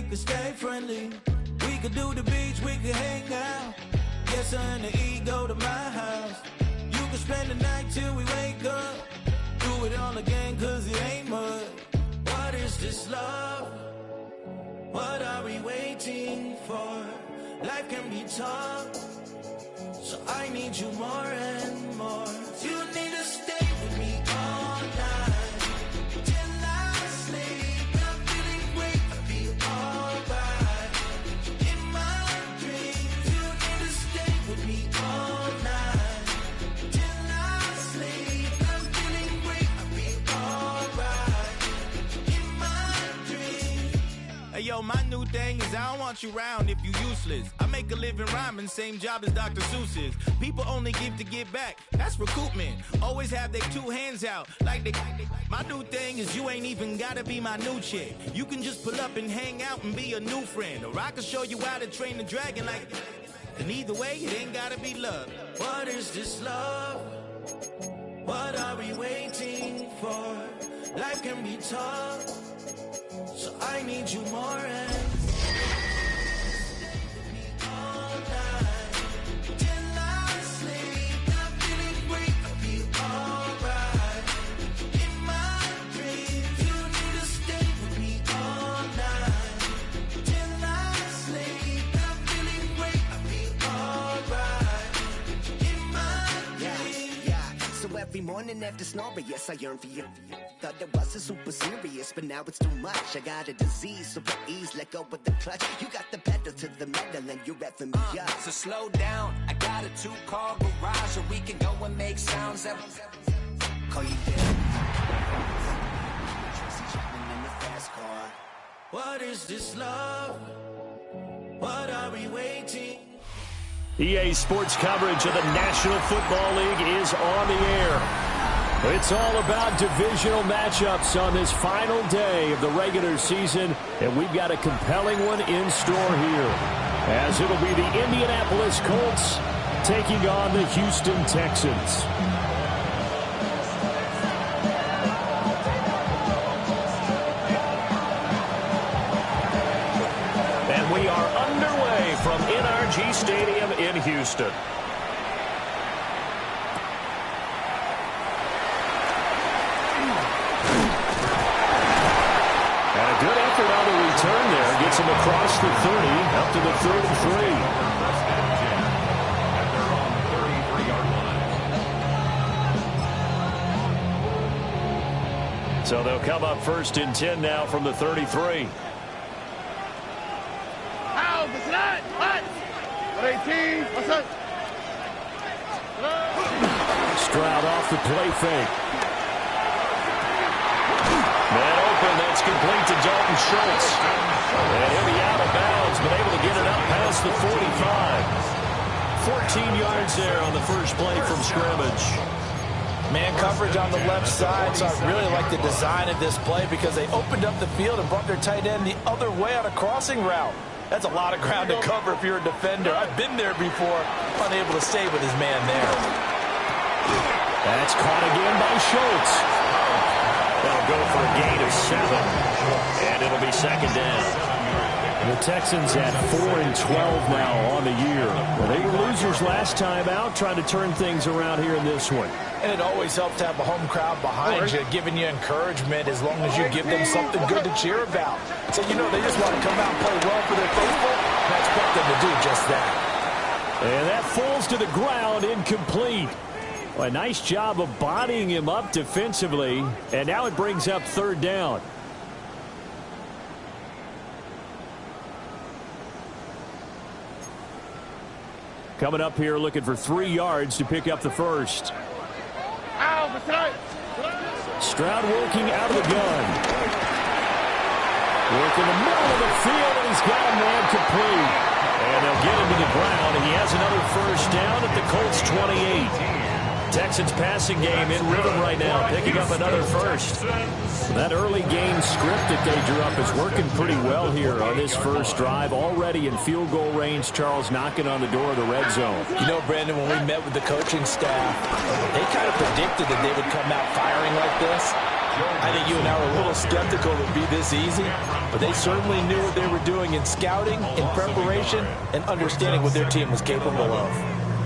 could stay friendly. We could do the beach, we could hang out. Yes, her and the E go to my house. You could spend the night till we wake up. Do it all again, cause it ain't mud. What is this love? What are we waiting for? Life can be tough, so I need you more and more. You need to stay with me all night till I sleep. I'm feeling great, I'll be alright. In my dreams, you need to stay with me all night till I sleep. I'm feeling great, I'll be alright. In my dreams. Hey yo, my new thing is I don't want you around if you useless. I make a living rhyming, same job as Dr. Seuss's. People only give to give back, that's recoupment. Always have their two hands out, like they. My new thing is you ain't even gotta be my new chick. You can just pull up and hang out and be a new friend. Or I can show you how to train the dragon like. And either way, it ain't gotta be love. What is this love? What are we waiting for? Life can be tough, so I need you more and stay with me all night till I sleep. I'm feeling great, I'll be alright. In my dreams, you need to stay with me all night till I sleep. I'm feeling great, I'll be alright. In my dreams. Yeah. So every morning after snoring, yes, I yearn for you. Thought it wasn't super serious, but now it's too much. I got a disease, so please let go with the clutch. You got the pedal to the metal and you're revving me up. So slow down, I got a 2-car garage, or we can go and make sounds that Call you down. In the fast car. What is this love? What are we waiting? EA Sports coverage of the National Football League is on the air. It's all about divisional matchups on this final day of the regular season, and we've got a compelling one in store here, as it'll be the Indianapolis Colts taking on the Houston Texans. And we are underway from NRG Stadium in Houston. Good effort on the return there. Gets him across the 30, up to the 33. So they'll come up first and 10 now from the 33. Stroud off the play fake. Man open, that's complete to Dalton Schultz. And he'll be out of bounds, but able to get it up past the 45. 14 yards there on the first play from scrimmage. Man coverage on the left side, so I really like the design of this play because they opened up the field and brought their tight end the other way on a crossing route. That's a lot of ground to cover if you're a defender. I've been there before, unable to stay with his man there. That's caught again by Schultz. They'll go for a gain of 7, and it'll be second down. The Texans at 4-12 now on the year. Well, they were losers last time out, trying to turn things around here in this one. And it always helps to have a home crowd behind you, giving you encouragement as long as you give them something good to cheer about. So, you know, they just want to come out and play well for their faithful, and I expect them to do just that. And that falls to the ground, incomplete. Well, a nice job of bodying him up defensively, and now it brings up third down. Coming up here looking for 3 yards to pick up the first. Stroud working out of the gun. Working the middle of the field, and he's got a man complete. And they'll get him to the ground, and he has another first down at the Colts 28. Texans passing game in rhythm right now, picking up another first. That early game script that they drew up is working pretty well here on this first drive. Already in field goal range, Charles knocking on the door of the red zone. You know, Brandon, when we met with the coaching staff, they kind of predicted that they would come out firing like this. I think you and I were a little skeptical it would be this easy, but they certainly knew what they were doing in scouting, in preparation, and understanding what their team was capable of.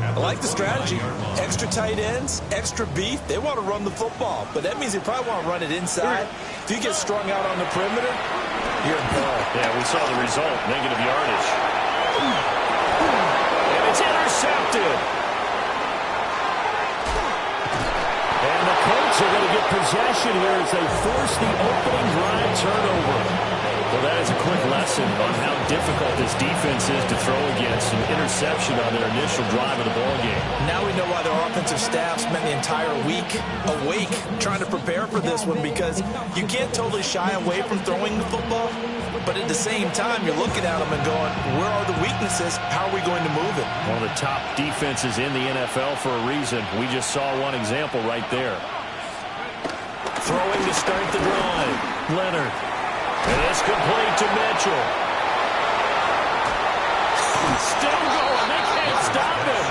I like the strategy. Extra tight ends, extra beef. They want to run the football, but that means they probably want to run it inside. If you get strung out on the perimeter, you're in peril. Yeah, we saw the result, negative yardage. And it's intercepted. And the Colts are going to get possession here as they force the opening drive turnover. Well, that is a quick lesson on how difficult this defense is to throw against an interception on their initial drive of the ballgame. Now we know why their offensive staff spent the entire week awake trying to prepare for this one, because you can't totally shy away from throwing the football, but at the same time, you're looking at them and going, where are the weaknesses? How are we going to move it? One of the top defenses in the NFL for a reason. We just saw one example right there. Throwing to start the drive. Leonard. And it's complete to Mitchell. Still going. They can't stop him.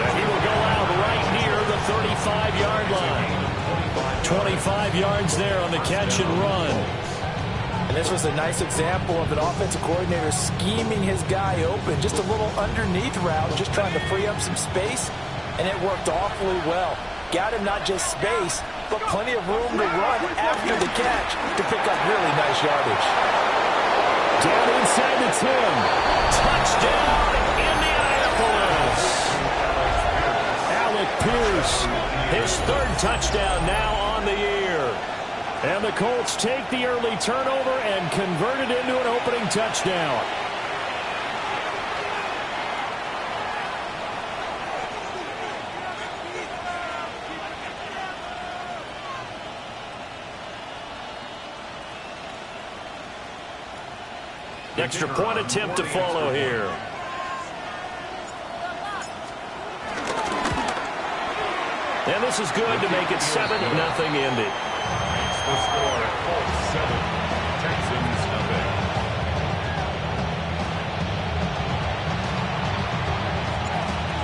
And he will go out right near the 35-yard line. 25 yards there on the catch and run. And this was a nice example of an offensive coordinator scheming his guy open. Just a little underneath route, just trying to free up some space, and it worked awfully well. Got him not just space, but plenty of room to run after the catch to pick up really nice yardage. Down inside the 10. Touchdown, Indianapolis. Alec Pierce, his third touchdown now on the year. And the Colts take the early turnover and convert it into an opening touchdown. Extra point attempt to follow here. And this is good to make it 7-0 Indy. The score, Colts 7, Texans nothing.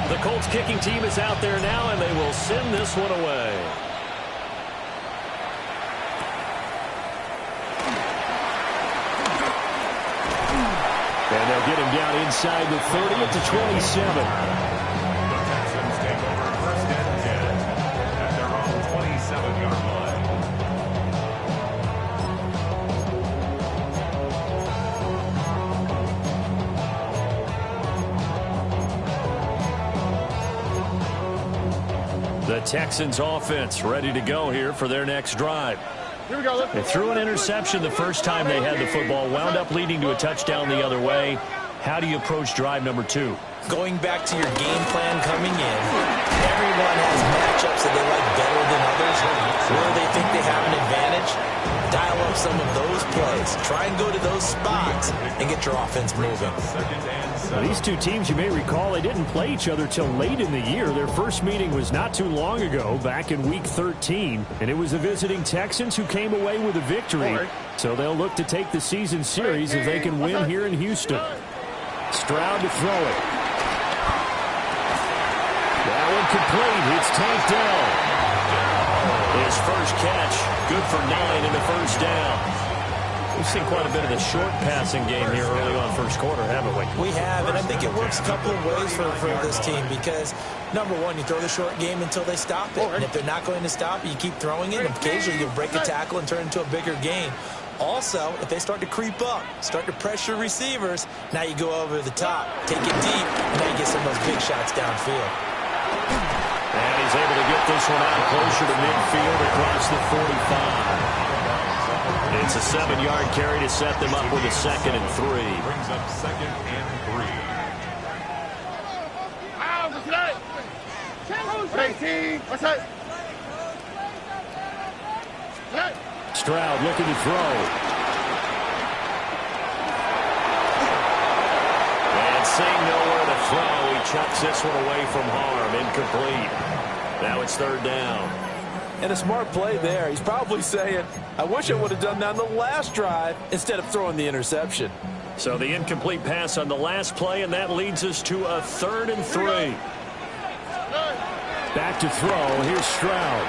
The Colts kicking team is out there now, and they will send this one away. And they'll get him down inside the 30 at the 27. The Texans take over first and 10 at their own 27-yard line. The Texans offense ready to go here for their next drive. Here we go. They threw an interception the first time they had the football, wound up leading to a touchdown the other way. How do you approach drive number 2? Going back to your game plan coming in, everyone has matchups that they like better than others. Where they think they have an advantage, dial up some of those plays. Try and go to those spots and get your offense moving. Well, these two teams, you may recall, they didn't play each other till late in the year. Their first meeting was not too long ago, back in Week 13. And it was the visiting Texans who came away with a victory. So they'll look to take the season series if they can win here in Houston. Stroud to throw it. That one complete. It's tanked down. His first catch, good for 9 in the first down. We've seen quite a bit of the short passing game here early on first quarter, haven't we? We have, and I think it works a couple of ways for this team because, number one, you throw the short game until they stop it. And if they're not going to stop it, you keep throwing it. And occasionally you'll break a tackle and turn it into a bigger gain. Also, if they start to creep up, start to pressure receivers, now you go over the top, take it deep, and now you get some of those big shots downfield. And he's able to get this one out closer to midfield across the 45. It's a 7-yard carry to set them up with a 2nd and 3. Brings up 2nd and 3. Stroud looking to throw. And seeing nowhere to throw, he chucks this one away from harm. Incomplete. Now it's 3rd down. And a smart play there. He's probably saying, I wish I would have done that on the last drive instead of throwing the interception. So the incomplete pass on the last play, and that leads us to a 3rd and 3. Back to throw. Here's Stroud.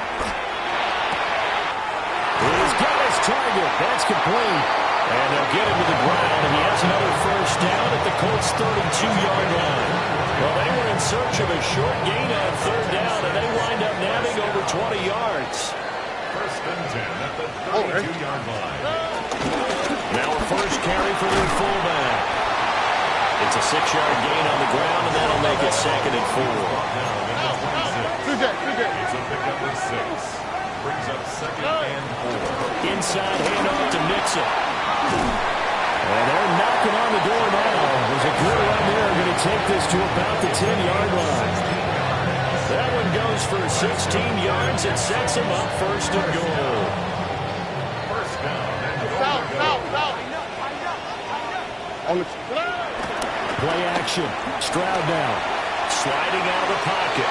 He's got his target. That's complete. And they'll get him to the ground, and he has another first down at the Colts' 32-yard line. Well, they were in search of a short gain on third down, and they wind up nabbing over 20 yards. First and 10 at the 32-yard line. Now a first carry for their fullback. It's a 6-yard gain on the ground, and that'll make it 2nd and 4. It's a pickup of 6. Brings up 2nd and 4. Inside handoff to Mixon. And they're knocking on the door now. There's a good run there. Going to take this to about the 10-yard line. That one goes for 16 yards. It sets him up 1st and goal. First down and Play action. Stroud now. Sliding out of the pocket.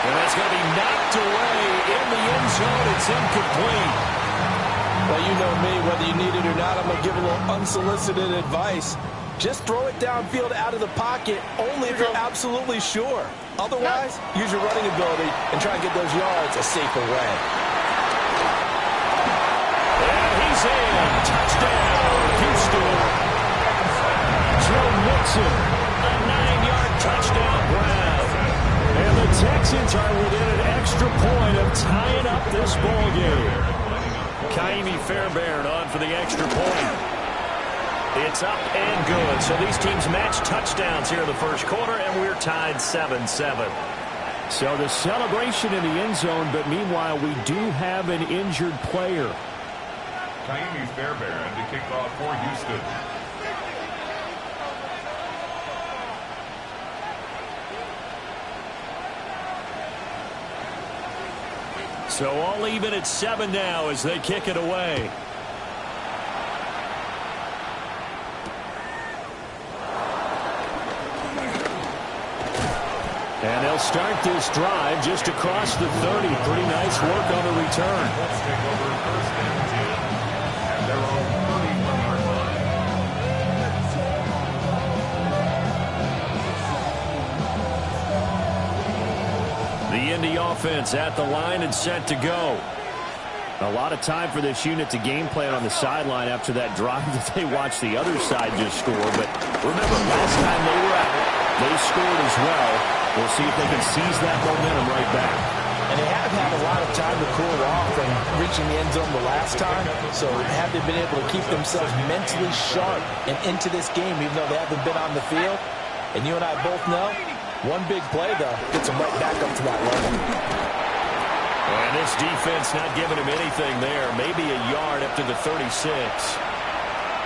And that's going to be knocked away in the end zone. It's incomplete. Well, you know me, whether you need it or not, I'm going to give a little unsolicited advice. Just throw it downfield out of the pocket only if you're absolutely sure. Otherwise, use your running ability and try and get those yards a safer way. And he's in. Touchdown, Houston. Joe Mixon, a 9-yard touchdown grab. And the Texans are within an extra point of tying up this ball game. Kaimi Fairbairn on for the extra point. It's up and good. So these teams match touchdowns here in the first quarter, and we're tied 7-7. So the celebration in the end zone, but meanwhile we do have an injured player. Kaimi Fairbairn to kick off for Houston. So all even at 7 now as they kick it away. And they'll start this drive just across the 30. Pretty nice work on the return. Let's take over 1st and 10 at their own 31-yard line. The Indy offense at the line and set to go. A lot of time for this unit to game plan on the sideline after that drive that they watched the other side just score. But remember, last time they were out, they scored as well. We'll see if they can seize that momentum right back. And they have had a lot of time to cool off from reaching the end zone the last time. So have they been able to keep themselves mentally sharp and into this game, even though they haven't been on the field? And you and I both know, one big play, though, gets them right back up to that level. And this defense not giving him anything there. Maybe a yard up to the 36.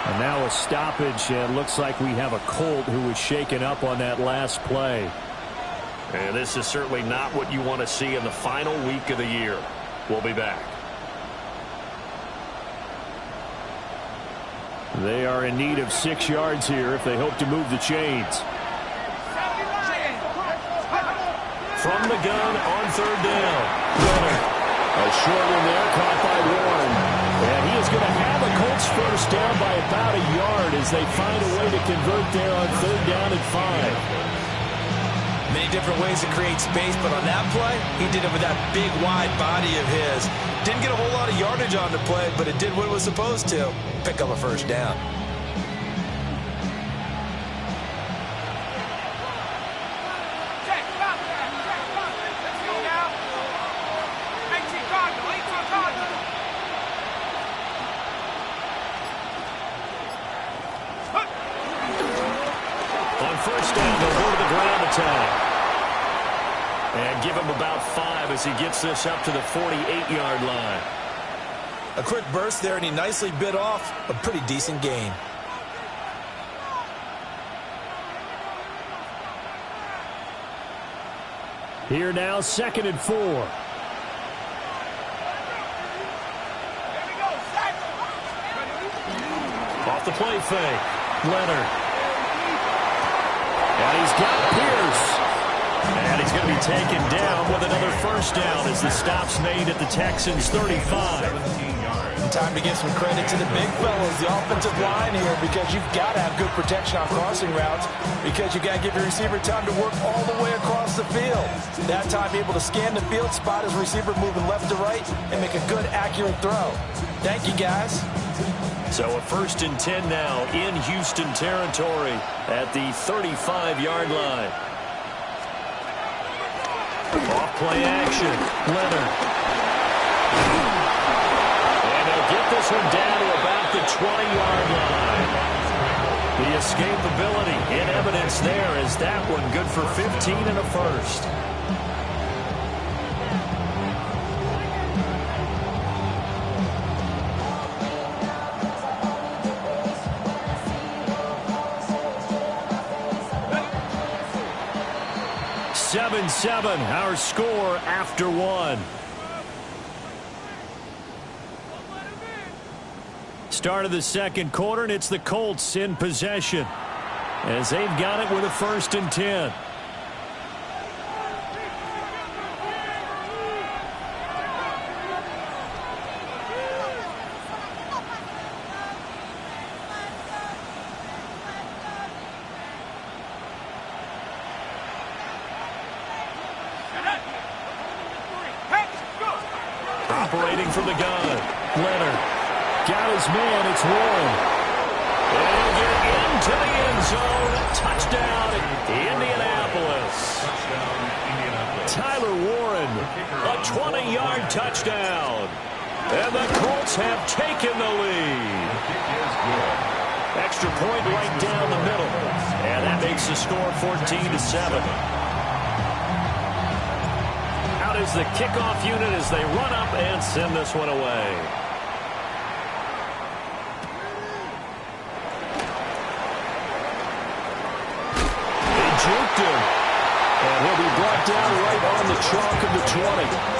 And now a stoppage, and looks like we have a Colt who was shaken up on that last play. And this is certainly not what you want to see in the final week of the year. We'll be back. They are in need of 6 yards here if they hope to move the chains. From the gun on 3rd down. Leonard. A short one there, caught by Warren. And he is going to have a Colts first down by about a yard as they find a way to convert there on 3rd down and 5. Many different ways to create space, but on that play, he did it with that big, wide body of his. Didn't get a whole lot of yardage on the play, but it did what it was supposed to. Pick up a first down. And give him about 5 as he gets this up to the 48-yard line. A quick burst there, and he nicely bit off a pretty decent gain. Here now, 2nd and 4. Off the play fake. Leonard. And he's got Pierce. And he's going to be taken down with another first down as the stop's made at the Texans' 35. 17 yards. And time to give some credit to the big fellas, the offensive line here, because you've got to have good protection on crossing routes, because you've got to give your receiver time to work all the way across the field. That time, able to scan the field, spot his receiver moving left to right, and make a good, accurate throw. Thank you, guys. So a 1st and 10 now in Houston territory at the 35-yard line. Off play action. Leonard. And they'll get this one down to about the 20-yard line. The escapability in evidence there is that one good for 15 and a first. Seven, our score after one. Start of the second quarter, and it's the Colts in possession as they've got it with a 1st and 10. Operating from the gun. Leonard got his man. It's Warren. And he'll get into the end zone. Touchdown, Indianapolis. Tyler Warren, a 20-yard touchdown. And the Colts have taken the lead. Extra point right down the middle. And that makes the score 14-7. Is the kickoff unit as they run up and send this one away. They juked him. And he'll be brought down right on the chalk of the 20.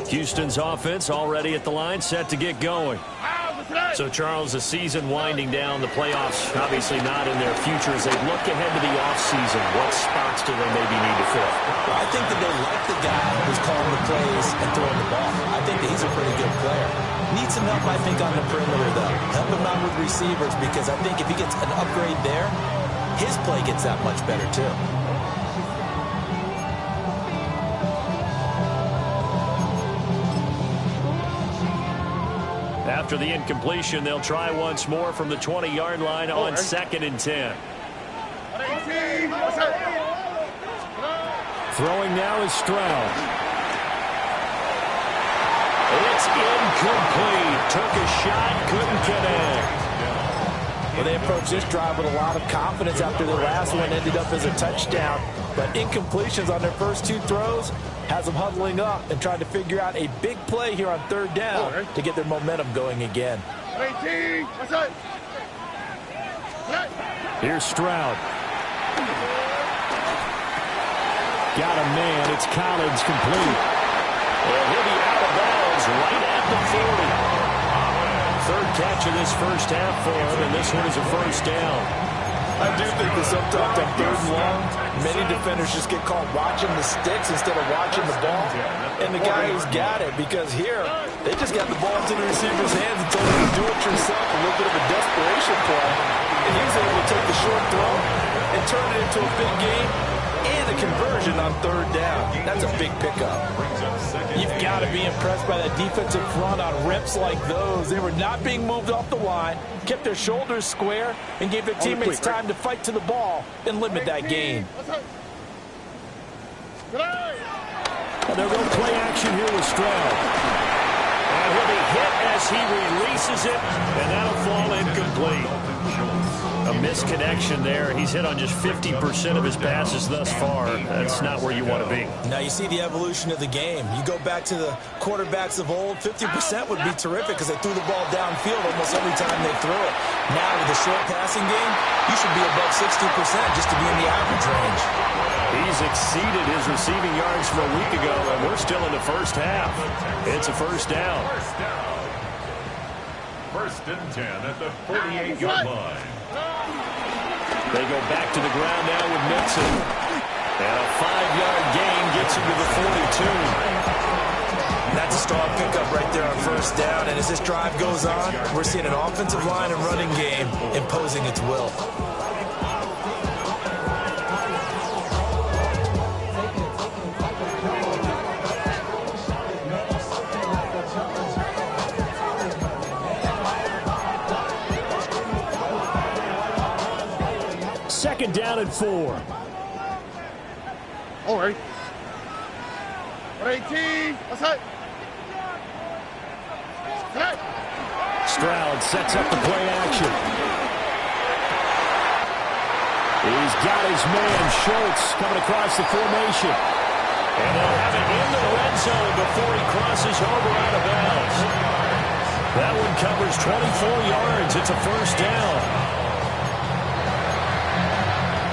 Houston's offense already at the line, set to get going. So, Charles, the season winding down, the playoffs obviously not in their future. As they look ahead to the offseason, what spots do they maybe need to fill? Well, I think that they like the guy who's calling the plays and throwing the ball. I think that he's a pretty good player. Needs some help, I think, on the perimeter, though. Help him out with receivers, because I think if he gets an upgrade there, his play gets that much better, too. After the incompletion, they'll try once more from the 20-yard line on 2nd and 10. Throwing now is Stroud. It's incomplete. Took a shot, couldn't connect. Well, they approached this drive with a lot of confidence after the last one ended up as a touchdown. But incompletions on their first 2 throws has them huddling up and trying to figure out a big play here on 3rd down to get their momentum going again. Here's Stroud. Got a man. It's Collins complete. And he'll be out of bounds right at the 40. 3rd catch of this first half for him, and this one is a 1st down. I do think that sometimes on 3rd and long, many defenders just get caught watching the sticks instead of watching the ball. And the guy who's got it, because here, they just got the ball into the receiver's hands and told him to do it yourself, a little bit of a desperation play. And he was able to take the short throw and turn it into a big game and a conversion on 3rd down. That's a big pickup. You've got to be impressed by that defensive front on reps like those. They were not being moved off the line, kept their shoulders square, and gave their teammates time to fight to the ball and limit that gain. And they're going to play action here with Stroud. And he'll be hit as he releases it, and that'll fall incomplete. A misconnection there. He's hit on just 50% of his passes thus far. That's not where you want to be. Now you see the evolution of the game. You go back to the quarterbacks of old, 50% would be terrific because they threw the ball downfield almost every time they threw it. Now with the short passing game, you should be above 60% just to be in the average range. He's exceeded his receiving yards from a week ago, and we're still in the first half. It's a first down. First and 10 at the 48-yard line. They go back to the ground now with Mixon. And a 5-yard gain gets him to the 42. That's a strong pickup right there on first down. And as this drive goes on, we're seeing an offensive line and running game imposing its will. Second down and 4. All right. 18. That's it. Stroud sets up the play action. He's got his man, Schultz, coming across the formation. And they'll have it in the red zone before he crosses over out of bounds. That one covers 24 yards. It's a first down.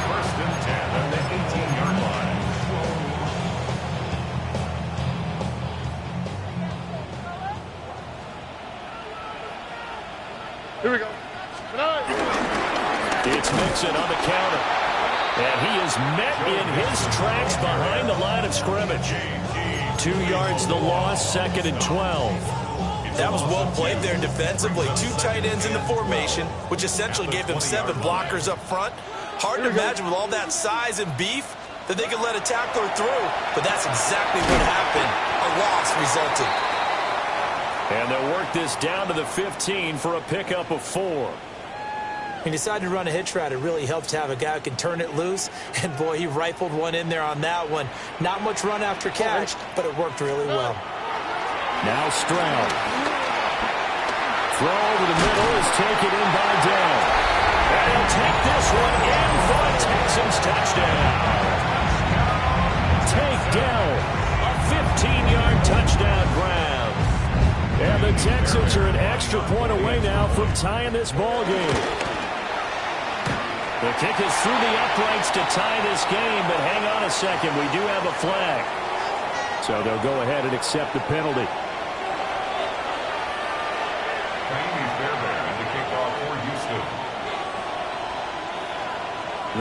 First and 10 at the 18-yard line. Here we go. It's Mixon on the counter. And he is met in his tracks behind the line of scrimmage. 2 yards the loss, second and 12. That was well played there defensively. 2 tight ends in the formation, which essentially gave them 7 blockers up front. Hard to imagine with all that size and beef that they could let a tackler through. But that's exactly what happened. A loss resulted. And they'll work this down to the 15 for a pickup of 4. He decided to run a hitch route. It really helps to have a guy who can turn it loose. And, boy, he rifled one in there on that one. Not much run after catch, but it worked really well. Now Stroud. Throw over the middle is taken in by Dell. And he'll take this one in for a Texans touchdown. Take Dell. A 15-yard touchdown grab. And the Texans are an extra point away now from tying this ball game. The kick is through the uprights to tie this game, but hang on a second. We do have a flag. So they'll go ahead and accept the penalty. Miami's there at the kickoff for Houston.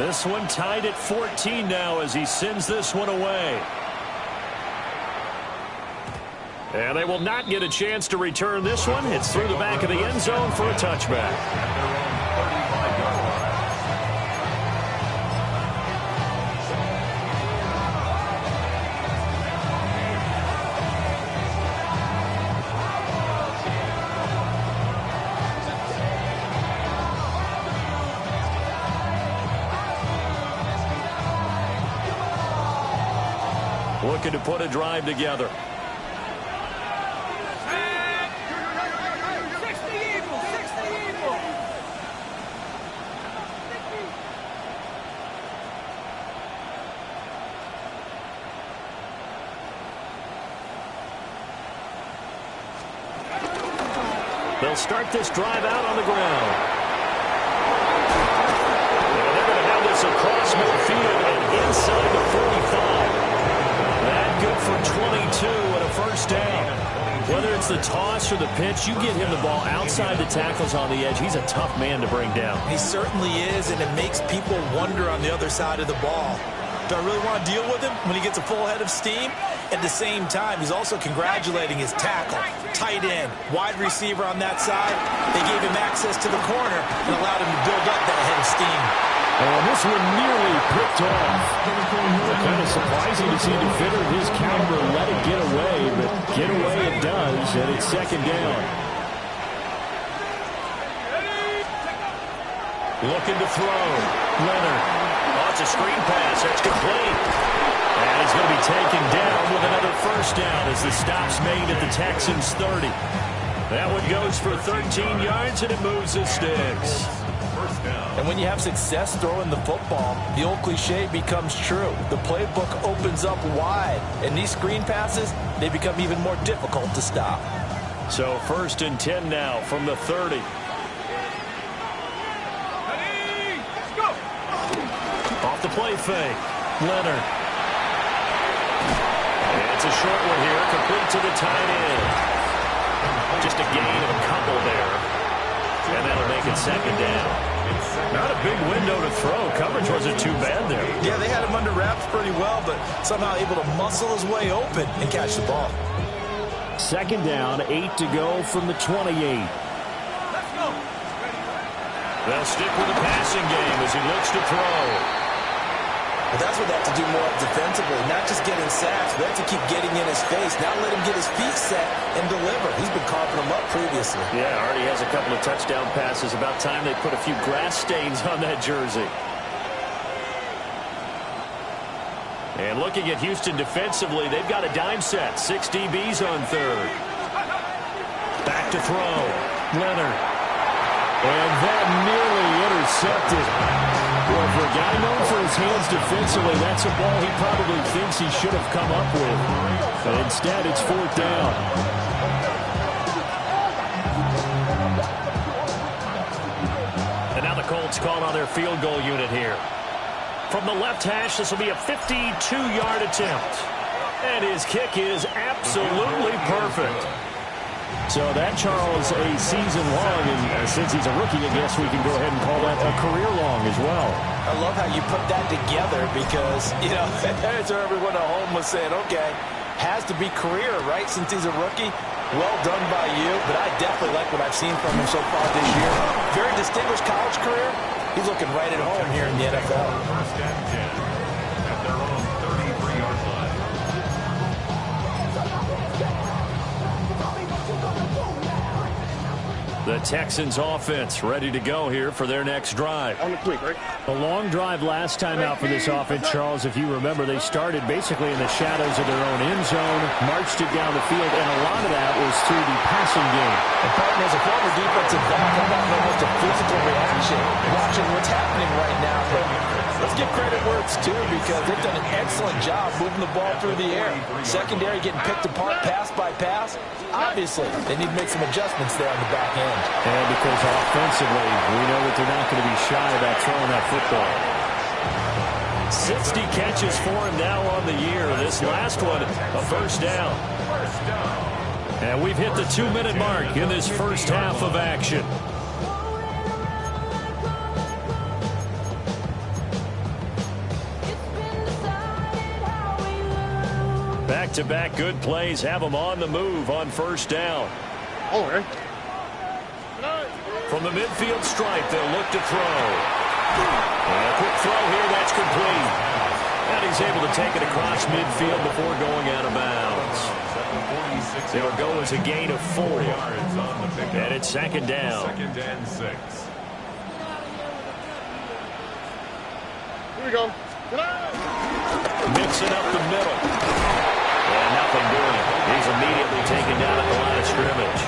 This one tied at 14 now as he sends this one away. And they will not get a chance to return this one. It's through the back of the end zone for a touchback. Looking to put a drive together. They'll start this drive out on the ground. And they're going to have this across midfield and inside the 45. That good for 22 and a first down. Whether it's the toss or the pitch, you get him the ball outside the tackles on the edge. He's a tough man to bring down. He certainly is, and it makes people wonder on the other side of the ball. Do I really want to deal with him when he gets a full head of steam? At the same time, he's also congratulating his tackle, tight end, wide receiver on that side. They gave him access to the corner and allowed him to build up that head of steam. And this one nearly picked off. Kind of surprising to see a defender of his caliber let it get away, but get away it does, and it's second down. Looking to throw. Leonard. Oh, it's a screen pass. That's complete. And he's going to be taken down with another first down as the stop's made at the Texans' 30. That one goes for 13 yards, and it moves the sticks. And when you have success throwing the football, the old cliche becomes true. The playbook opens up wide, and these screen passes, they become even more difficult to stop. So first and 10 now from the 30. Off the play fake. Leonard. It's a short one here, complete to the tight end. Just a gain of a couple there. And that'll make it second down. Not a big window to throw. Coverage wasn't too bad there. Yeah, they had him under wraps pretty well, but somehow able to muscle his way open and catch the ball. Second down, 8 to go from the 28. They'll stick with the passing game as he looks to throw. But that's what they have to do more defensively, not just getting sacks, but they have to keep getting in his face. Now let him get his feet set and deliver. He's been carving them up previously. Yeah, already has a couple of touchdown passes. About time they put a few grass stains on that jersey. And looking at Houston defensively, they've got a dime set. 6 DBs on third. Back to throw. Leonard. And that nearly intercepted. Well, for a guy known for his hands defensively, that's a ball he probably thinks he should have come up with. But instead, it's fourth down. And now the Colts call on their field goal unit here. From the left hash, this will be a 52-yard attempt. And his kick is absolutely perfect. So that, Charles, a season long, and since he's a rookie, I guess we can go ahead and call that a career long as well. I love how you put that together because, you know, that's where everyone at home was saying, okay, has to be career, right, since he's a rookie. Well done by you, but I definitely like what I've seen from him so far this year. Very distinguished college career. He's looking right at home here in the NFL. First and 10 at their own 33-yard line. The Texans offense ready to go here for their next drive. On the quick, right? A long drive last time out for this offense, Charles. If you remember, they started basically in the shadows of their own end zone, marched it down the field, and a lot of that was through the passing game. And partner, as a former defensive back, I'm having almost a physical reaction watching what's happening right now. But let's give credit where it's due because they've done an excellent job moving the ball through the air. Secondary getting picked apart pass by pass. Obviously, they need to make some adjustments there on the back end. And because offensively, we know that they're not going to be shy about throwing that football. 60 catches for him now on the year. This last one, a first down. And we've hit the 2-minute mark in this first half of action. Back-to-back good plays have them on the move on first down. Oh, right. From the midfield stripe, they'll look to throw. And a quick throw here, that's complete. And he's able to take it across midfield before going out of bounds. They'll go as a gain of 4. And it's second down. Second and 6. Here we go. Mixing up the middle. And nothing doing. He's immediately taken down at the line of scrimmage.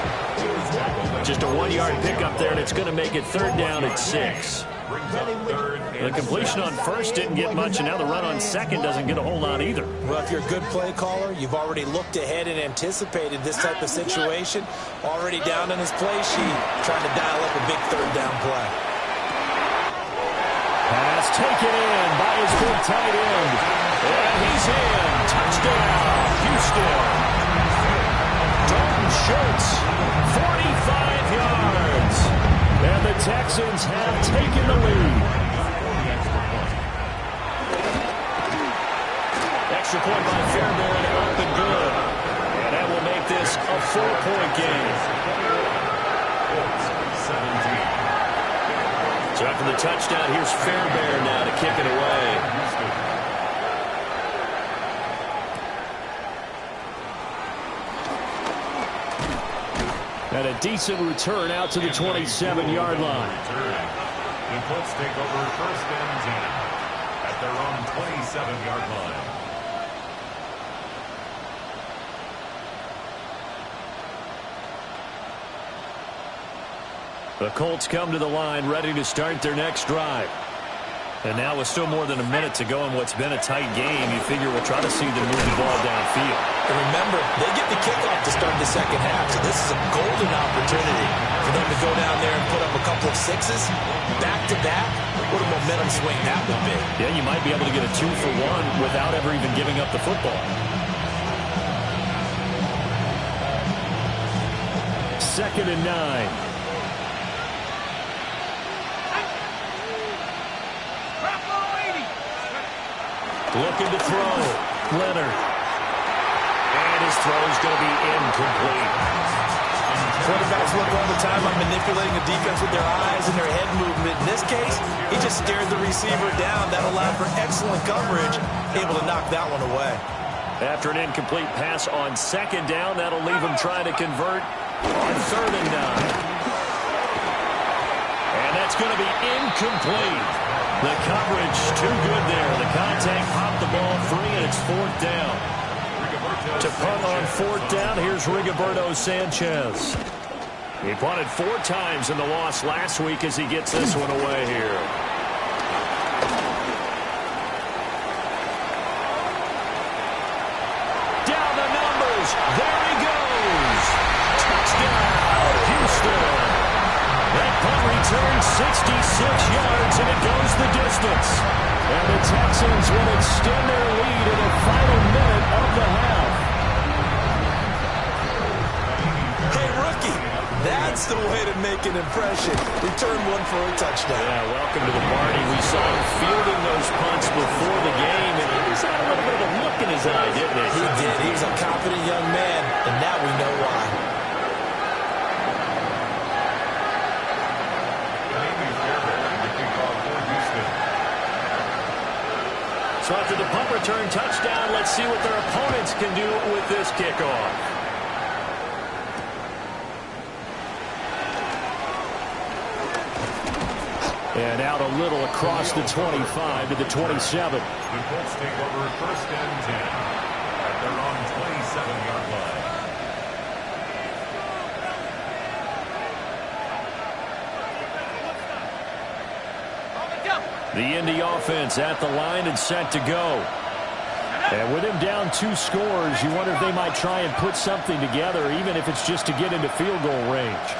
Just a 1-yard pickup there, and it's going to make it third down at 6. The completion on first didn't get much, and now the run on second doesn't get a whole lot either. Well, if you're a good play caller, you've already looked ahead and anticipated this type of situation. Already down in his play sheet, trying to dial up a big third down play. Pass taken in by his big tight end. And he's in. Touchdown, Houston. Dalton Schultz, 45 yards. And the Texans have taken the lead. Extra point by Fairbairn, up and good. And that will make this a 4-point game. 17. So after the touchdown, here's Fairbairn now to kick it away. And a decent return out to the 27-yard line. The Colts take over first and 10 at their own 27-yard line. The Colts come to the line ready to start their next drive. And now with still more than a minute to go in what's been a tight game, you figure we'll try to see them move the ball downfield. And remember, they get the kickoff to start this second half. So this is a golden opportunity for them to go down there and put up a couple of sixes back-to-back. What a momentum swing that would be. Yeah, you might be able to get a 2-for-1 without ever even giving up the football. Second and 9. Looking to throw. Leonard. And his throw is going to be incomplete. Quarterbacks look all the time on manipulating the defense with their eyes and their head movement. In this case, he just stared the receiver down. That allowed for excellent coverage, able to knock that one away. After an incomplete pass on second down, that'll leave him trying to convert on third and 9. And that's going to be incomplete. The coverage too good there. The contact popped the ball free, and it's fourth down. To punt on fourth down, here's Rigoberto Sanchez. He punted 4 times in the loss last week as he gets this one away here. Down the numbers. There he goes. Touchdown, Houston. That punt returns 66 yards, and it goes the distance. And the Texans will extend their lead in the final minute of the half. Hey, rookie, that's the way to make an impression. Return one for a touchdown. Yeah, welcome to the party. We saw him fielding those punts before the game, and he's had a little bit of a look in his eye, didn't he? He did. He was a confident young man, and now we know why. So after the punt return touchdown, let's see what their opponents can do with this kickoff. And out a little across the 25 to the 27. The Colts take over first and 10 at their own 27-yard line. The Indy offense at the line and set to go. And with him down 2 scores, you wonder if they might try and put something together, even if it's just to get into field goal range.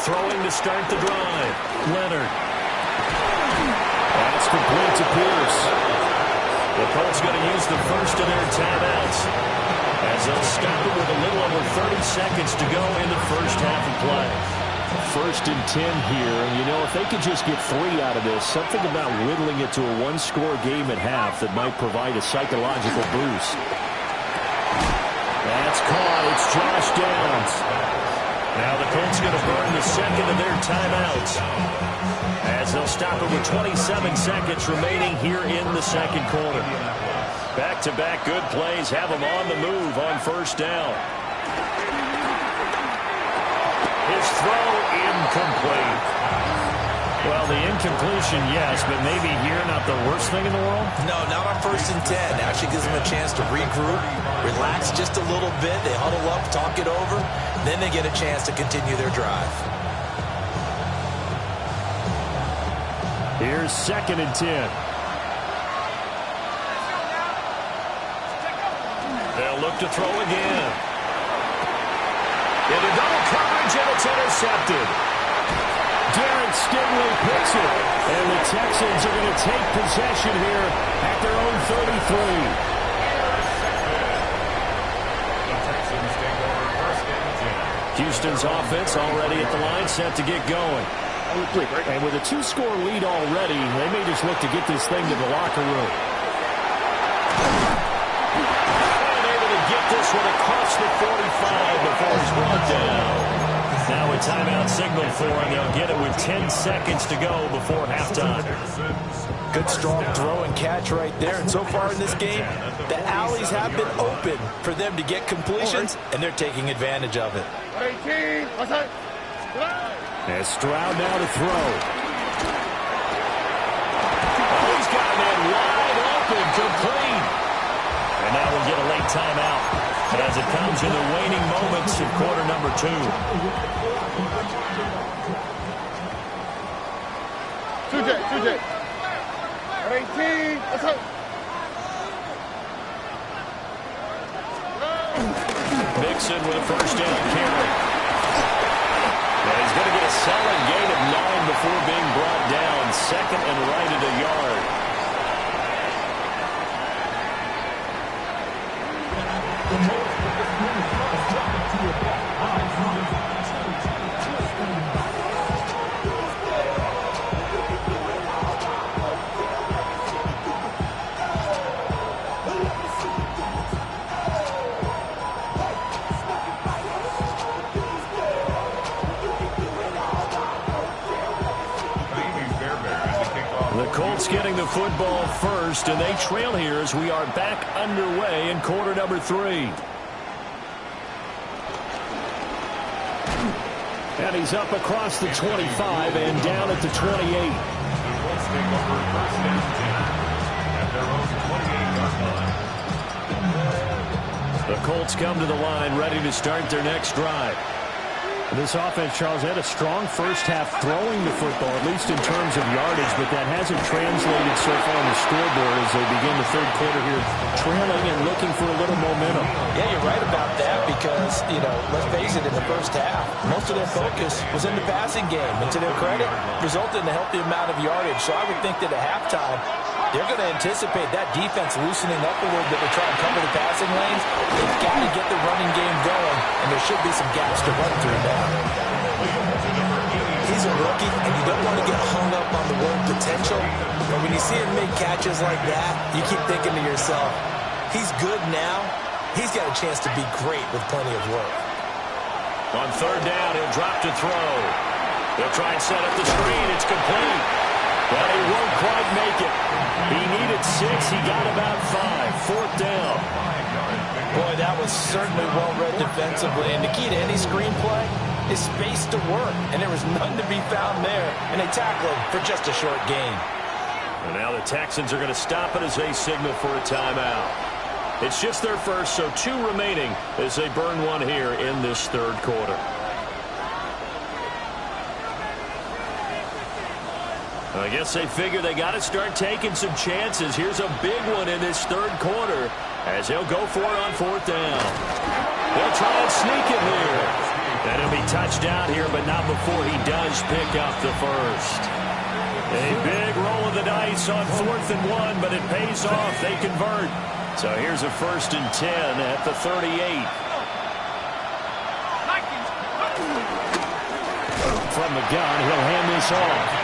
Throwing to start the drive. Leonard. That's complete to Pierce. The Colts going to use the first of their timeouts as they'll stop it with a little over 30 seconds to go in the first half of play. First and 10 here, and you know, if they could just get 3 out of this, something about whittling it to a 1-score game at half that might provide a psychological boost. That's caught. It's Josh Downs. Now the Colts going to burn the second of their timeouts as they'll stop it with 27 seconds remaining here in the second quarter. Back-to-back good plays have them on the move on first down. His throw incomplete. Well, the incompletion, yes, but maybe here not the worst thing in the world? No, not on first and 10. Actually gives them a chance to regroup, relax just a little bit. They huddle up, talk it over. Then they get a chance to continue their drive. Here's second and 10. They'll look to throw again. Into double coverage, and it's intercepted. Darren Stingley picks it, and the Texans are going to take possession here at their own 33. The Texans take over first and 10. Houston's offense already at the line, set to get going. And with a 2-score lead already, they may just look to get this thing to the locker room. This one across the 45 before he's brought down. Now a timeout signal for him. They'll get it with 10 seconds to go before halftime. Good strong throw and catch right there. And so far in this game, the alleys have been open for them to get completions, and they're taking advantage of it. As Stroud now to throw. Oh, he's got that wide open, complete. And now we'll get a late timeout as it comes in the waning moments of quarter number 2. Mixon with a first down carry. And he's going to get a solid gain of 9 before being brought down. Second and right at a yard. The Colts getting the football first, and they trail here as we are back underway in quarter number 3. And he's up across the 25 and down at the 28. The Colts take over first and 10 at their own 28-yard line. The Colts come to the line ready to start their next drive. This offense, Charles, had a strong first half throwing the football, at least in terms of yardage, but that hasn't translated so far on the scoreboard as they begin the third quarter here, trailing and looking for a little momentum. Yeah, you're right about that because, let's face it, in the first half, most of their focus was in the passing game. And to their credit, resulted in a healthy amount of yardage. So I would think that at halftime, they're going to anticipate that defense loosening up a little bit to try and cover the passing lanes. They've got to get the running game going, and there should be some gaps to run through now. He's a rookie, and you don't want to get hung up on the word potential. But when you see him make catches like that, you keep thinking to yourself, he's good now. He's got a chance to be great with plenty of work. On third down, he'll drop to throw. He'll try and set up the screen. It's complete. But he won't quite make it. He needed 6. He got about 5. Fourth down. Boy, that was certainly well-read defensively. And the key to any screenplay is space to work. And there was none to be found there. And they tackled him for just a short gain. And now the Texans are going to stop it as they signal for a timeout. It's just their first, so 2 remaining as they burn one here in this third quarter. I guess they figure they got to start taking some chances. Here's a big one in this third quarter as he'll go for it on fourth down. They'll try and sneak it here. And he'll be touched down here, but not before he does pick up the first. A big roll of the dice on 4th and 1, but it pays off. They convert. So here's a 1st and 10 at the 38. From the gun, he'll hand this off.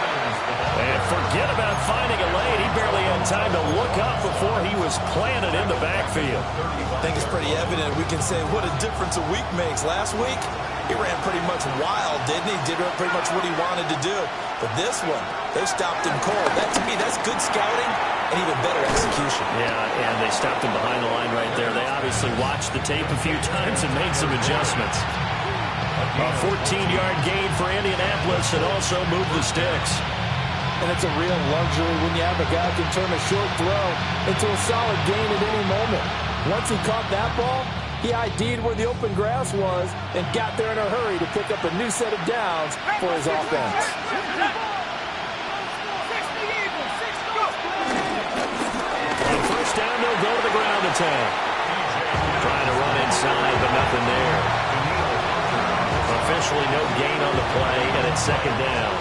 And forget about finding a lane. He barely had time to look up before he was planted in the backfield. I think it's pretty evident. We can say what a difference a week makes. Last week, he ran pretty much wild, didn't he? Did pretty much what he wanted to do. But this one, they stopped him cold. That, to me, that's good scouting and even better execution. Yeah, and they stopped him behind the line right there. They obviously watched the tape a few times and made some adjustments. A 14-yard gain for Indianapolis and also moved the sticks. And it's a real luxury when you have a guy who can turn a short throw into a solid gain at any moment. Once he caught that ball, he ID'd where the open grass was and got there in a hurry to pick up a new set of downs for his offense. On first down, they'll go to the ground attack. Trying to run inside, but nothing there. Officially no gain on the play, and it's second down.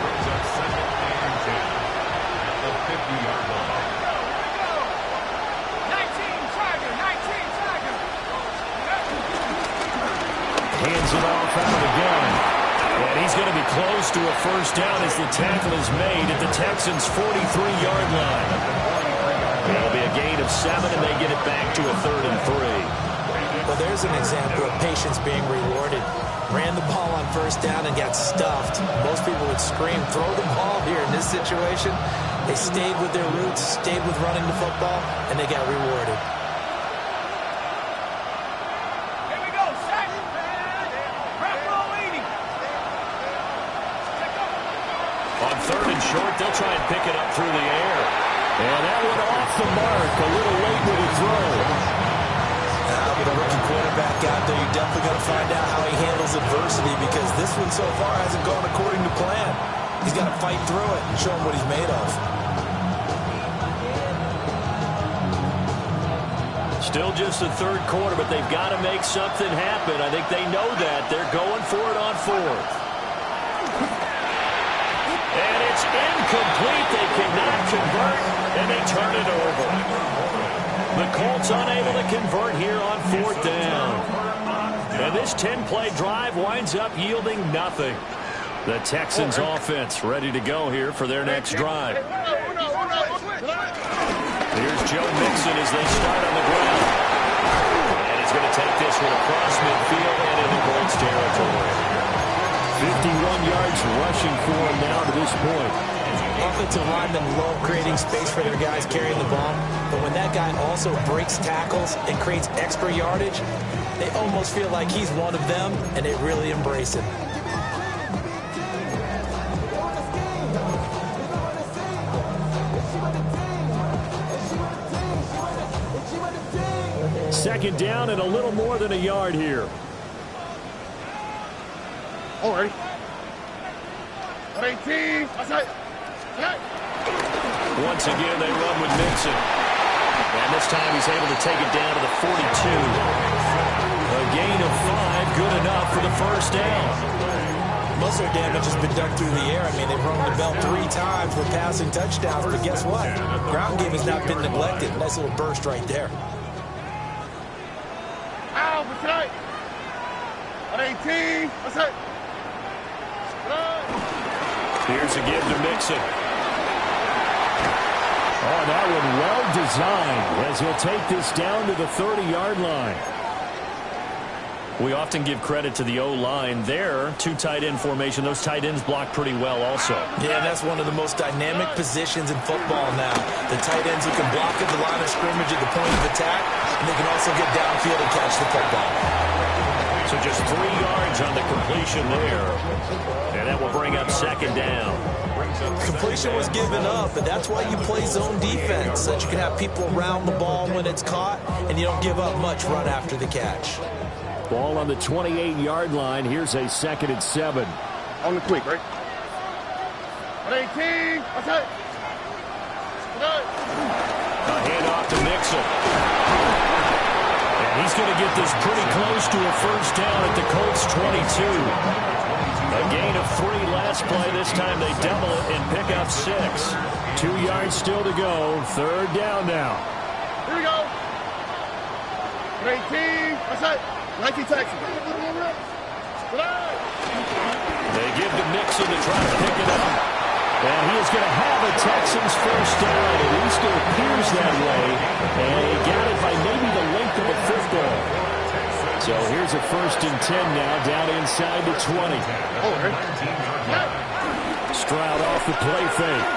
Hands it off out of the gun. And he's going to be close to a first down as the tackle is made at the Texans' 43-yard line. It'll be a gain of 7, and they get it back to a 3rd and 3. Well, there's an example of patience being rewarded. Ran the ball on first down and got stuffed. Most people would scream, throw the ball here. In this situation, they stayed with their roots, stayed with running the football, and they got rewarded. On 3rd and short, they'll try and pick it up through the air. And that one off the mark. A little late with the throw. With a rookie quarterback out there, you're definitely going to find out how he handles adversity because this one so far hasn't gone according to plan. He's got to fight through it and show him what he's made of. Still just the third quarter, but they've got to make something happen. I think they know that. They're going for it on fourth. And it's incomplete. They cannot convert, and they turn it over. The Colts unable to convert here on fourth down. And this 10-play drive winds up yielding nothing. The Texans offense ready to go here for their next drive. Here's Joe Mixon as they start on the ground. And he's going to take this one across midfield and into Colts territory. 51 yards rushing for him now to this point. Offensive linemen love creating space for their guys carrying the ball. But when that guy also breaks tackles and creates extra yardage, they almost feel like he's one of them, and they really embrace him. Second down and a little more than a yard here. All right. 18. Once again, they run with Mixon. And this time he's able to take it down to the 42. A gain of 5, good enough for the first down. Most of their damage has been done through the air. I mean, they've rung the bell 3 times with passing touchdowns, but guess what? Ground game has not been neglected. Nice little burst right there. Ow, what's right? 18. What's right? Here's a give to Mixon. Oh, that one well designed as he'll take this down to the 30-yard line. We often give credit to the O-line there. 2 tight end formation. Those tight ends block pretty well also. Yeah, that's one of the most dynamic positions in football now. The tight ends who can block at the line of scrimmage at the point of attack, and they can also get downfield and catch the football. So just 3 yards on the completion there. And that will bring up second down. Completion was given up, but that's why you play zone defense, so that you can have people around the ball when it's caught, and you don't give up much run after the catch. Ball on the 28-yard line. Here's a 2nd and 7. On the quick, right? 18. What's right? A handoff to Mixon. And he's going to get this pretty close to a first down at the Colts 22. A gain of 3 last play. This time they double it and pick up 6. 2 yards still to go. 3rd down now. Here we go. 18. What's right? 19 Texans. They give to Mixon to try to pick it up. And he is going to have a Texans first down. At least it appears that way. And he got it by maybe the length of a football. So here's a 1st and 10 now, down inside the 20. Stroud off the play fake.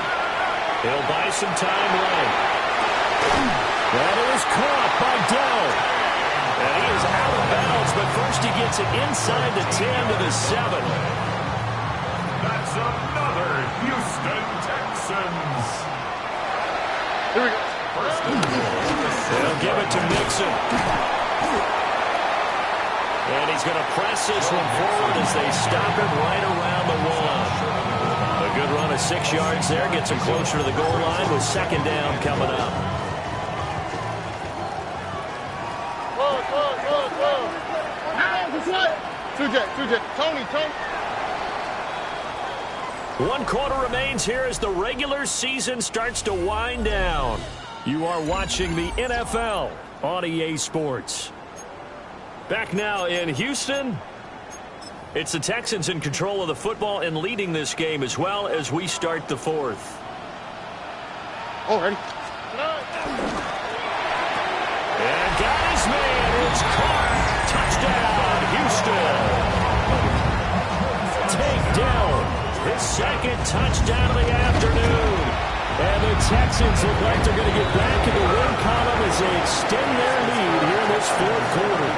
He'll buy some time late. That is caught by Dowd. And he is out of bounds, but first he gets it inside the 10 to the 7. That's another Houston Texans. Here we go. First and goal. They'll give it to Mixon. And he's going to press this one forward as they stop it right around the 1. A good run of 6 yards there. Gets him closer to the goal line with second down coming up. Tony. 1 quarter remains here as the regular season starts to wind down. You are watching the NFL on EA Sports. Back now in Houston. It's the Texans in control of the football and leading this game as well as we start the 4th. Already. And got his man. It's caught. Touchdown, Houston. Takedown. His 2nd touchdown of the afternoon. And the Texans look like they're going to get back in the win column as they extend their lead here in this 4th quarter.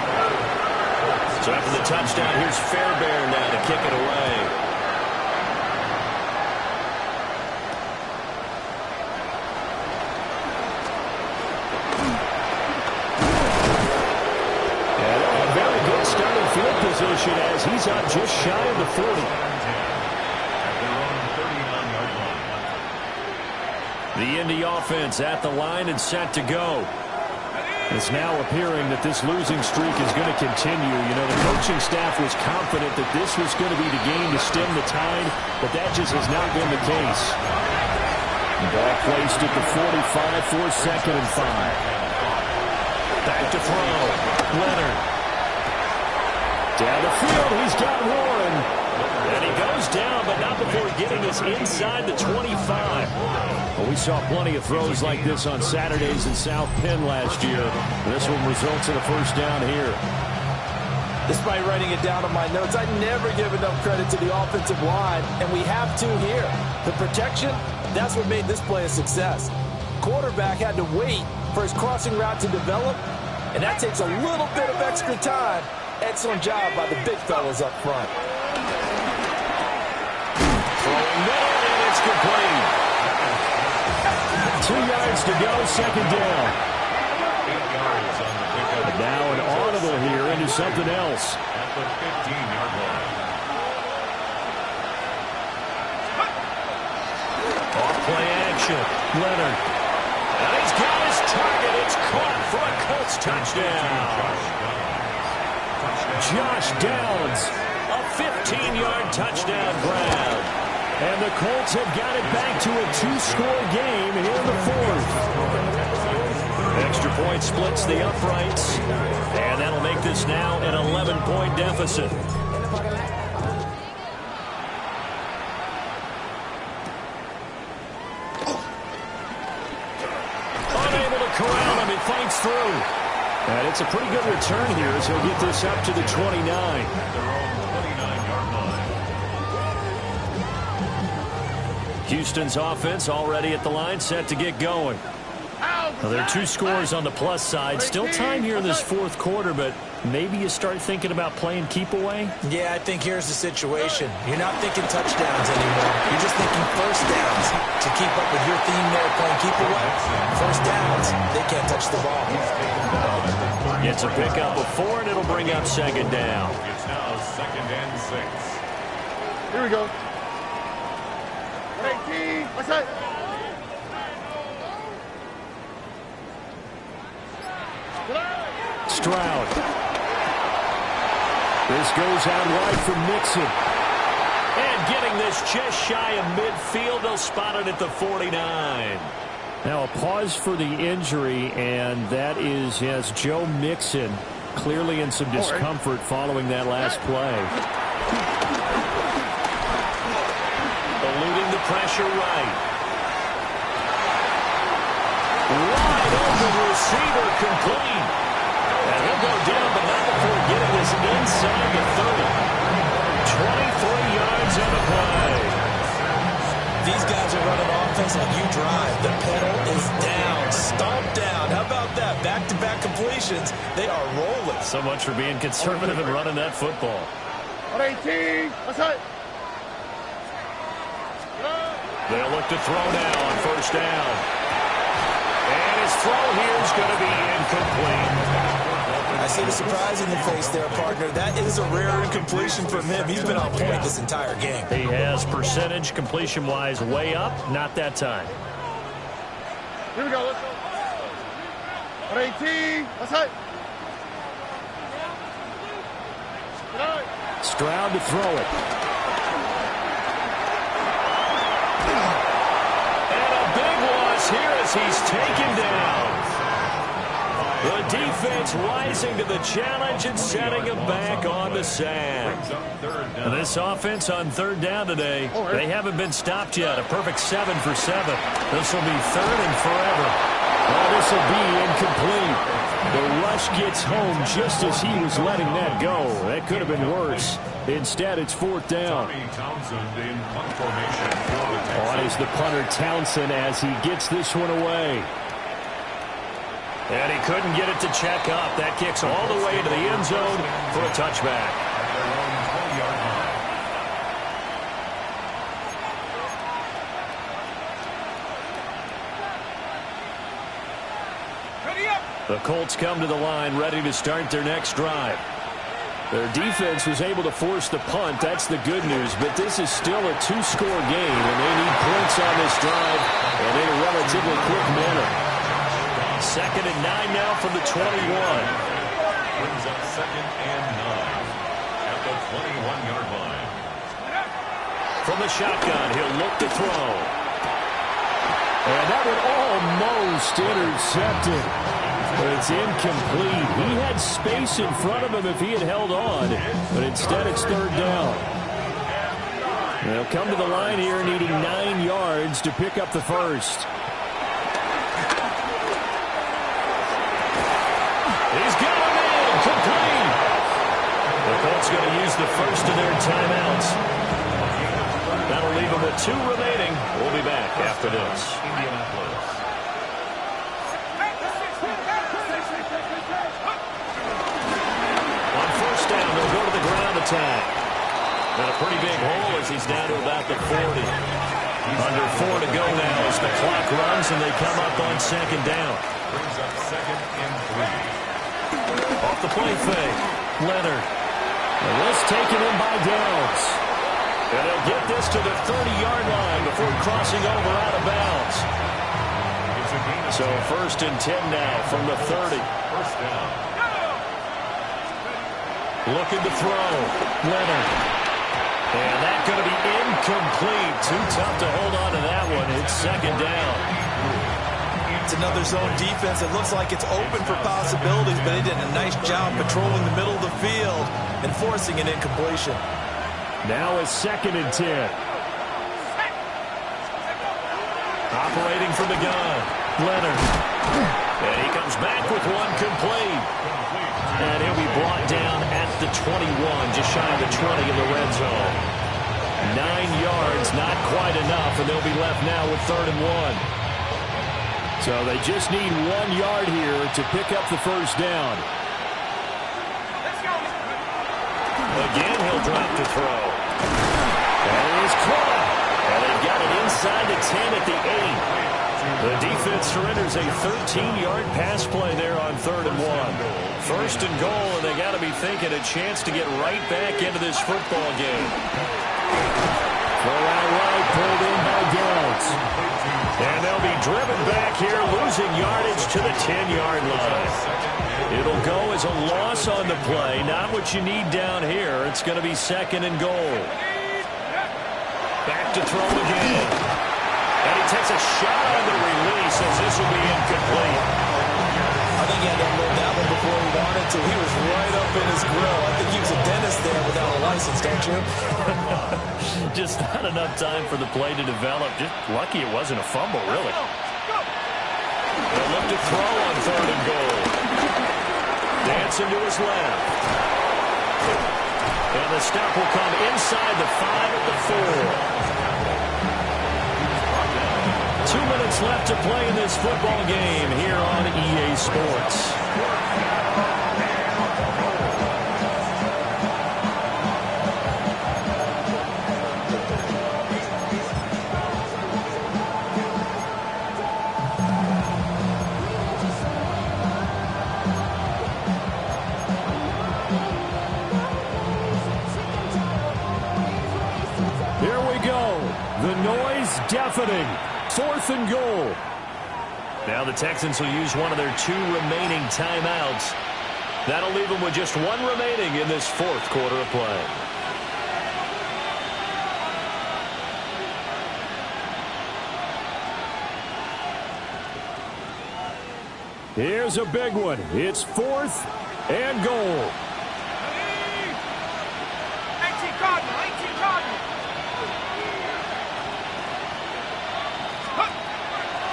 So after the touchdown, here's Fairbairn now to kick it away. And a very good starting field position as he's out just shy of the 40. The Indy offense at the line and set to go. It's now appearing that this losing streak is going to continue. You know, the coaching staff was confident that this was going to be the game to stem the tide, but that just has not been the case. Ball placed at the 45 for 2nd and 5. Back to throw. Leonard. Down the field, he's got Warren. And he goes down, but not before getting us inside the 25. Well, we saw plenty of throws like this on Saturdays in South Penn last year. This one results in a first down here. Despite writing it down on my notes, I never give enough credit to the offensive line, and we have to here. The protection, that's what made this play a success. Quarterback had to wait for his crossing route to develop, and that takes a little bit of extra time. Excellent job by the big fellas up front. Throwing middle, and it's complete. 2 yards to go, 2nd down. 8 yards on the pickup. And now an audible here into something else. At the 15-yard line. Off-play action. Leonard. And he's got his target. It's caught for a Colts touchdown. Josh Downs, a 15-yard touchdown grab. And the Colts have got it back to a 2-score game here in the 4th. Extra point splits the uprights, and that'll make this now an 11-point deficit. Unable to corral him, he fights through. And it's a pretty good return here as he'll get this up to the 29. At their own 29-yard line. Houston's offense already at the line, set to get going. Well, there are 2 scores on the plus side. Still time here in this 4th quarter, but maybe you start thinking about playing keep away? Yeah, I think here's the situation. You're not thinking touchdowns anymore. You're just thinking first downs. To keep up with your theme there, playing keep away, first downs, they can't touch the ball. Gets a pickup of 4, and it'll bring up 2nd down. It's now 2nd and 6. Here we go. 118. What's that? Stroud. This goes out wide for Mixon. And getting this just shy of midfield, they'll spot it at the 49. Now a pause for the injury, and that is, yes, Joe Mixon clearly in some discomfort following that last play. Eluding the pressure right. Wide open receiver complete. And he'll go down, but not before getting this inside the 30. 23 yards on the play. These guys are running offense like you drive. The pedal is down, stomped down. How about that? Back-to-back completions. They are rolling. So much for being conservative and running that football. 118. What's that? They'll look to throw now on first down. And his throw here is going to be incomplete. I see the surprise in your face there, partner. That is a rare incompletion from him. He's been on point this entire game. He has percentage completion-wise way up. Not that time. Here we go. Let's go. 118. What's that? Stroud to throw it. And a big loss here as he's taken down. The defense rising to the challenge and setting him back on the sand. This offense on 3rd down today, they haven't been stopped yet. A perfect 7 for 7. This will be 3rd and forever. Well, this will be incomplete. The rush gets home just as he was letting that go. That could have been worse. Instead, it's 4th down. On is the punter Townsend as he gets this one away. And he couldn't get it to check up. That kicks all the way into the end zone for a touchback. The Colts come to the line ready to start their next drive. Their defense was able to force the punt. That's the good news. But this is still a 2-score game, and they need points on this drive and in a relatively quick manner. 2nd and 9 now from the 21. Brings up 2nd and 9 at the 21-yard line. From the shotgun, he'll look to throw. And that one almost intercepted. But it's incomplete. He had space in front of him if he had held on, but instead it's 3rd down. They'll come to the line here needing 9 yards to pick up the first. He's got him in. Complete. The Colts going to use the first of their timeouts. That'll leave them with 2 remaining. We'll be back after this. On first down, they'll go to the ground attack. Got a pretty big hole as he's down to about the 40. Under 4 to go now as the clock runs and they come up on 2nd down. Brings up 2nd and 3. Off the play fake. Leonard. And this taken in by Downs. And they'll get this to the 30-yard line before crossing over out of bounds. So 1st and 10 now from the 30. First down. Looking to throw. Leonard. And that's going to be incomplete. Too tough to hold on to that one. It's 2nd down. It's another zone defense. It looks like it's open for possibilities, but they did a nice job patrolling the middle of the field and forcing an incompletion. Now it's 2nd and 10. Operating from the gun. Leonard. And he comes back with one complete. And he'll be brought down at the 21, just shy of the 20 in the red zone. 9 yards, not quite enough, and they'll be left now with 3rd and 1. So they just need 1 yard here to pick up the first down. Again, he'll drop to throw. And he's caught. And they've got it inside the 10 at the 8. The defense surrenders a 13-yard pass play there on 3rd and 1. 1st and goal, and they got to be thinking a chance to get right back into this football game. Throw out right, pulled in by Downs. And they'll be driven back here, losing yardage to the 10-yard line. It'll go as a loss on the play, not what you need down here. It's going to be 2nd and goal. Back to throw again. And he takes a shot on the release as this will be incomplete. I think he had to unload that one before he wanted to. He was right up in his grill. I think he was a dentist there without a license, don't you? Just not enough time for the play to develop. Just lucky it wasn't a fumble, really. They'll look to throw on 3rd and goal. Dancing to his left. And the stop will come inside the 5 at the 4. 2 minutes left to play in this football game here on EA Sports. Here we go. The noise deafening. 4th and goal. Now the Texans will use one of their 2 remaining timeouts. That'll leave them with just 1 remaining in this 4th quarter of play. Here's a big one. It's 4th and goal. 18 Cardinal, 18 Cardinal.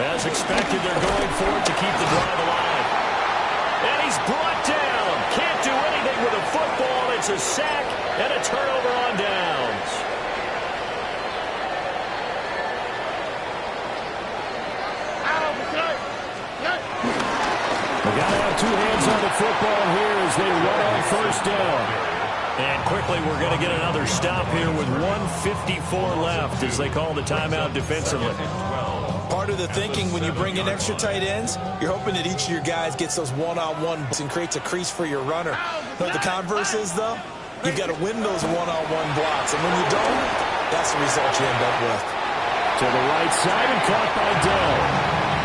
As expected, they're going for it to keep the drive alive. And he's brought down. Can't do anything with a football. It's a sack and a turnover on downs. They got to have 2 hands on the football here as they run on 1st down. And quickly, we're going to get another stop here with 1:54 left as they call the timeout defensively. Part of the thinking when you bring in extra tight ends, you're hoping that each of your guys gets those one-on-one and creates a crease for your runner. But the converse is, though, you've got to win those one-on-one blocks. And when you don't, that's the result you end up with. To the right side and caught by Dell.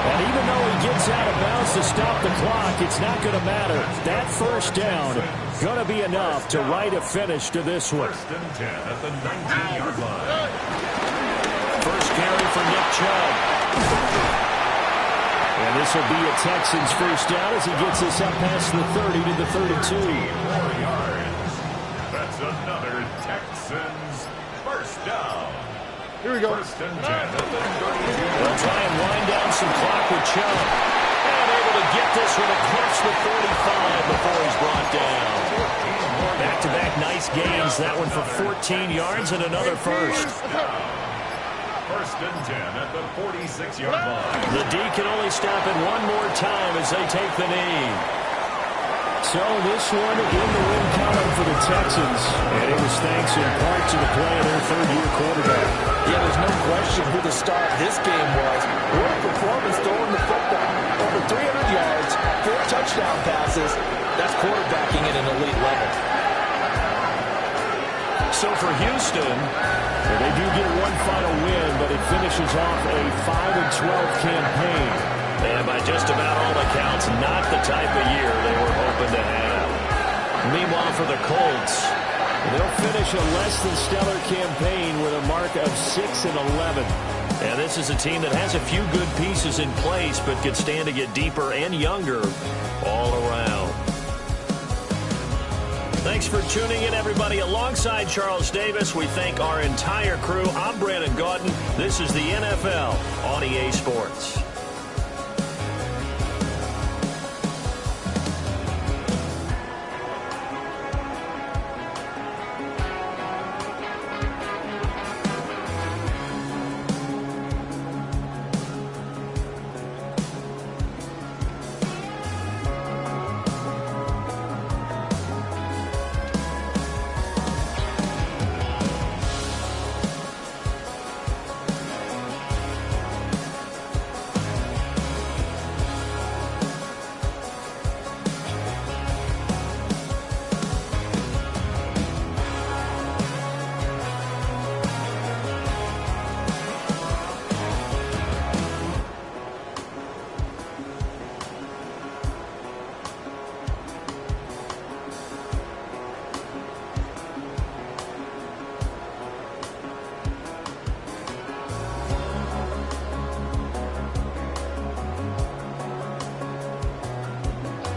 And even though he gets out of bounds to stop the clock, it's not going to matter. That first down going to be enough to write a finish to this one. First and 10 at the 19-yard line. First carry for Nick Chubb. And this will be a Texans first down as he gets this up past the 30 to the 32. 4 yards. That's another Texans first down. Here we go. First and 10 at the 32. They'll try and wind down some clock with Chubb. And able to get this one across the 45 before he's brought down. Back-to-back nice gains. That one for 14 yards and another first. First and 10 at the 46-yard line. The D can only stop it one more time as they take the knee. So this one in the win column for the Texans. And it was thanks in part to the play of their third-year quarterback. Yeah, there's no question who the star of this game was. What a performance throwing the football. Over 300 yards, 4 touchdown passes. That's quarterbacking at an elite level. So for Houston, they do get one final win, but it finishes off a 5-12 campaign. and by just about all accounts, not the type of year they were hoping to have. Meanwhile, for the Colts, they'll finish a less than stellar campaign with a mark of 6-11. And this is a team that has a few good pieces in place, but could stand to get deeper and younger all around. Thanks for tuning in, everybody. Alongside Charles Davis, we thank our entire crew. I'm Brandon Gaudin. This is the NFL on EA Sports.